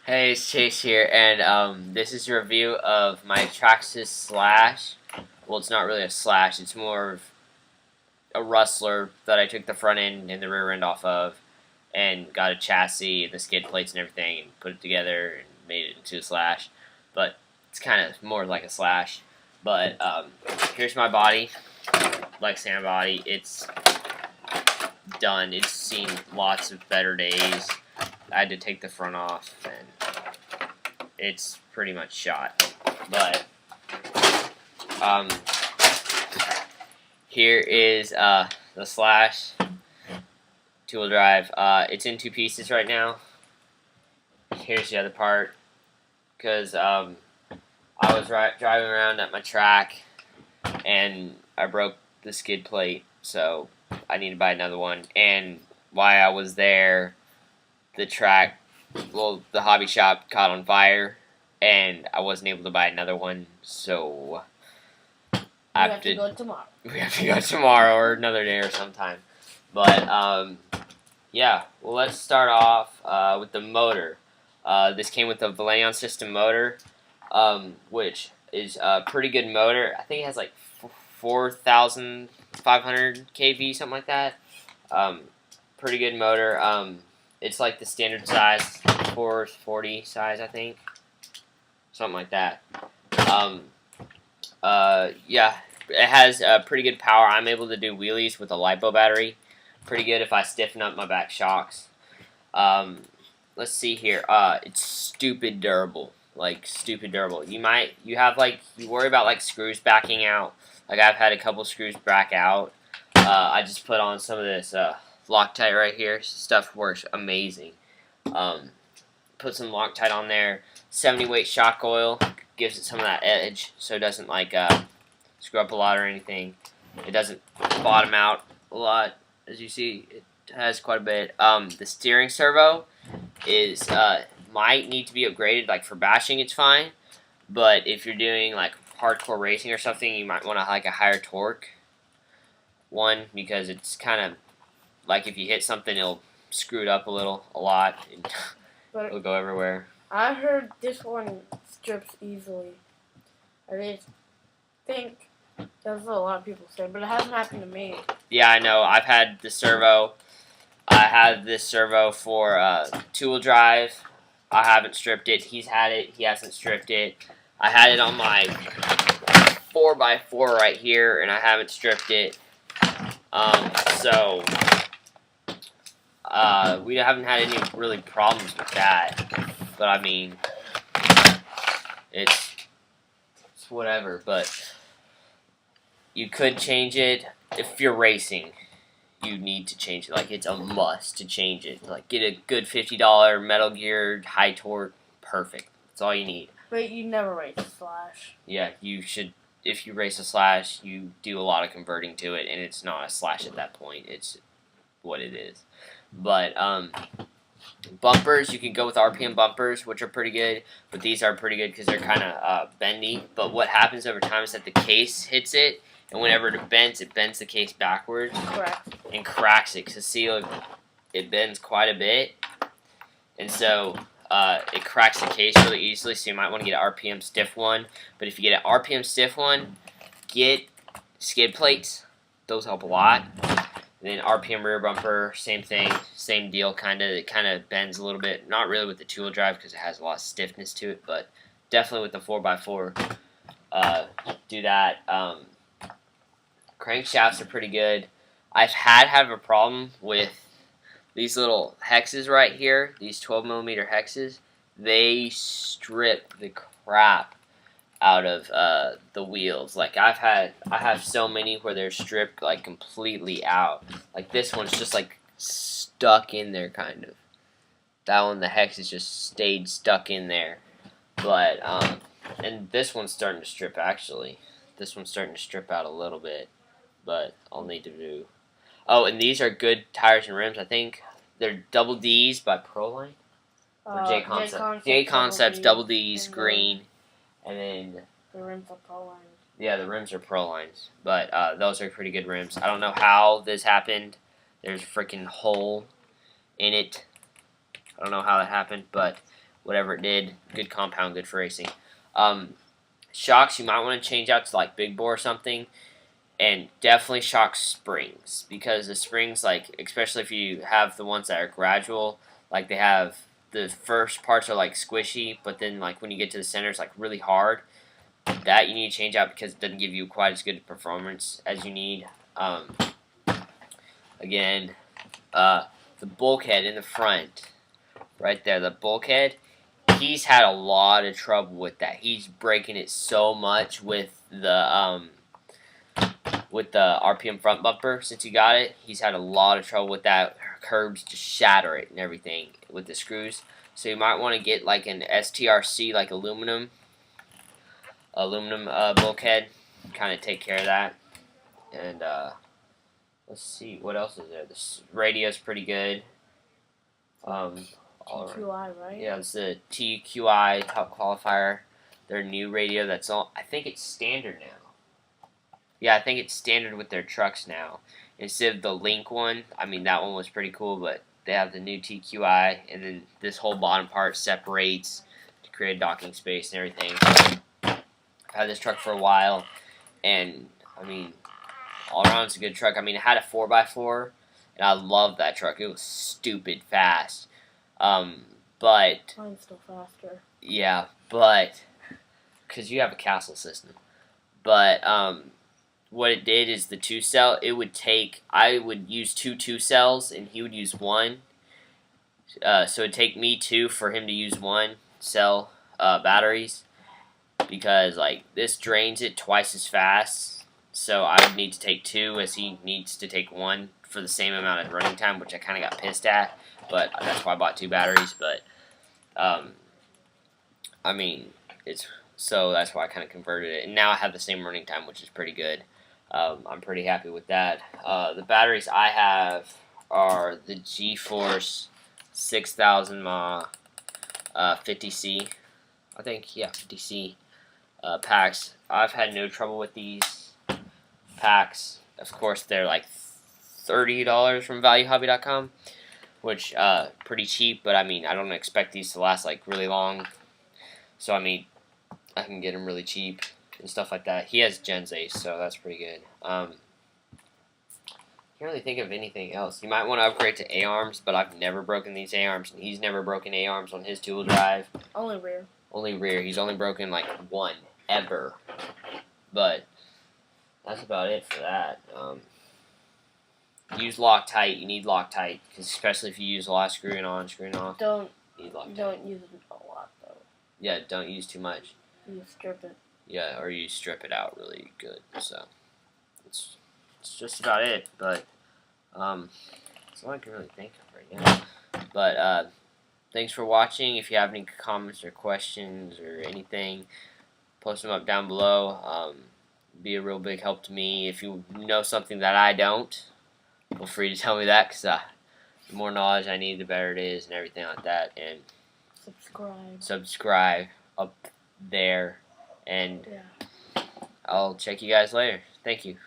Hey, it's Chase here, and this is a review of my Traxxas Slash. Well, it's not really a slash; it's more of a rustler that I took the front end and the rear end off of, and got a chassis, the skid plates, and everything, and put it together and made it into a slash. But it's kind of more like a slash. But here's my body, like sand body. It's done. It's seen lots of better days. I had to take the front off, and it's pretty much shot. But here is the Slash two-wheel drive. It's in two pieces right now. Here's the other part, because I was driving around at my track, and I broke the skid plate, so I need to buy another one. And while I was there, the hobby shop caught on fire, and I wasn't able to buy another one, so we have to go tomorrow. We have to go tomorrow or another day or sometime. But yeah, well, let's start off with the motor. This came with the Valeon system motor, which is a pretty good motor. I think it has like 4,500 kV, something like that. Pretty good motor. It's like the standard size, 440 size, I think. Something like that. Yeah, it has pretty good power. I'm able to do wheelies with a LiPo battery. Pretty good if I stiffen up my back shocks. Let's see here. It's stupid durable. Like, stupid durable. You worry about, like, screws backing out. Like, I've had a couple screws back out. I just put on some of this, Loctite right here. Stuff works amazing. Put some Loctite on there. 70 weight shock oil gives it some of that edge, so it doesn't like screw up a lot or anything. It doesn't bottom out a lot, as you see. It has quite a bit. The steering servo is might need to be upgraded. Like for bashing, it's fine, but if you're doing like hardcore racing or something, you might want to like a higher torque one, because it's kind of like if you hit something, it'll screw it up a lot, and it'll go everywhere. I heard this one strips easily. I think that's what a lot of people say, but it hasn't happened to me. Yeah, I know. I've had the servo. I had this servo for two-wheel drive. I haven't stripped it. He's had it. He hasn't stripped it. I had it on my 4x4 right here, and I haven't stripped it. So we haven't had any really problems with that. But I mean, it's whatever. But you could change it if you're racing. You need to change it. Like, it's a must to change it. Like, get a good $50 Metal Gear high torque. Perfect. That's all you need. But you never race a Slash. Yeah, you should. If you race a Slash, you do a lot of converting to it, and it's not a Slash at that point. It's what it is. But bumpers, you can go with RPM bumpers, which are pretty good, but these are pretty good because they're kind of bendy. But what happens over time is that the case hits it, and whenever it bends the case backwards. Correct. And cracks it. Because see, look, it bends quite a bit, and so it cracks the case really easily, so you might want to get an RPM stiff one. But if you get an RPM stiff one, get skid plates. Those help a lot. And then RPM rear bumper, same thing, same deal, kind of. It kind of bends a little bit. Not really with the two-wheel drive because it has a lot of stiffness to it, but definitely with the 4x4, do that. Crankshafts are pretty good. I've had a problem with these little hexes right here, these 12mm hexes. They strip the crap out of the wheels. Like I have so many where they're stripped like completely out. Like this one's just like stuck in there, kind of. That one, the hex is just stayed stuck in there. But and this one's starting to strip actually. This one's starting to strip out a little bit, but I'll need to do. Oh, and these are good tires and rims. I think they're Double D's by Proline or J Concept. J Concepts Double D's green. And then the rims are Prolines. Yeah, the rims are Prolines, but those are pretty good rims. I don't know how this happened. There's a freaking hole in it. I don't know how that happened, but whatever it did. Good compound, good for racing. Shocks, you might want to change out to like big bore or something, and definitely shock springs, because the springs, like especially if you have the ones that are gradual, like they have the first parts are like squishy, but then like when you get to the center, it's like really hard. That you need to change out because it doesn't give you quite as good performance as you need. Again, the bulkhead in the front, right there, the bulkhead. He's had a lot of trouble with that. He's breaking it so much with the RPM front bumper since he got it. He's had a lot of trouble with that. Curbs just shatter it and everything with the screws. So you might want to get like an STRC, like aluminum bulkhead, kind of take care of that. And let's see, what else is there? This radio's pretty good. TQI, right? Yeah, it's the TQI Top Qualifier. Their new radio that's all. I think it's standard now. Yeah, I think it's standard with their trucks now. Instead of the Link one, I mean that one was pretty cool, but they have the new TQI, and then this whole bottom part separates to create a docking space and everything. I've had this truck for a while, and I mean, all around it's a good truck. I mean, it had a 4x4, and I love that truck. It was stupid fast. But Mine's still faster. yeah, but because you have a castle system. But what it did is the 2-cell. It would take. I would use two cells, and he would use one. So it'd take me 2 for him to use 1 cell batteries, because like this drains it twice as fast. So I would need to take 2, as he needs to take 1 for the same amount of running time, which I kind of got pissed at. But that's why I bought 2 batteries. But I mean, so that's why I kind of converted it, and now I have the same running time, which is pretty good. I'm pretty happy with that. The batteries I have are the GeForce 6000 mAh 50C. I think, yeah, 50C packs. I've had no trouble with these packs. Of course, they're like $30 from ValueHobby.com, which pretty cheap. But I mean, I don't expect these to last like really long. So I mean, I can get them really cheap and stuff like that. He has Gens Ace, so that's pretty good. Can't really think of anything else. You might want to upgrade to A-arms, but I've never broken these A-arms, and he's never broken A-arms on his tool drive. Only rear. Only rear. He's only broken like 1 ever. But that's about it for that. Use Loctite. You need Loctite, because especially if you use a lot of screwing on, screwing off. Don't you need Loctite. Don't use it a lot though. Yeah, don't use too much. You strip it. Yeah, or you strip it out really good. So it's just about it. But that's all I can really think of right now. But thanks for watching. If you have any comments or questions or anything, post them up down below. Be a real big help to me. If you know something that I don't, feel free to tell me that, because the more knowledge I need, the better it is, and everything like that. And subscribe up there, and yeah. I'll check you guys later. Thank you.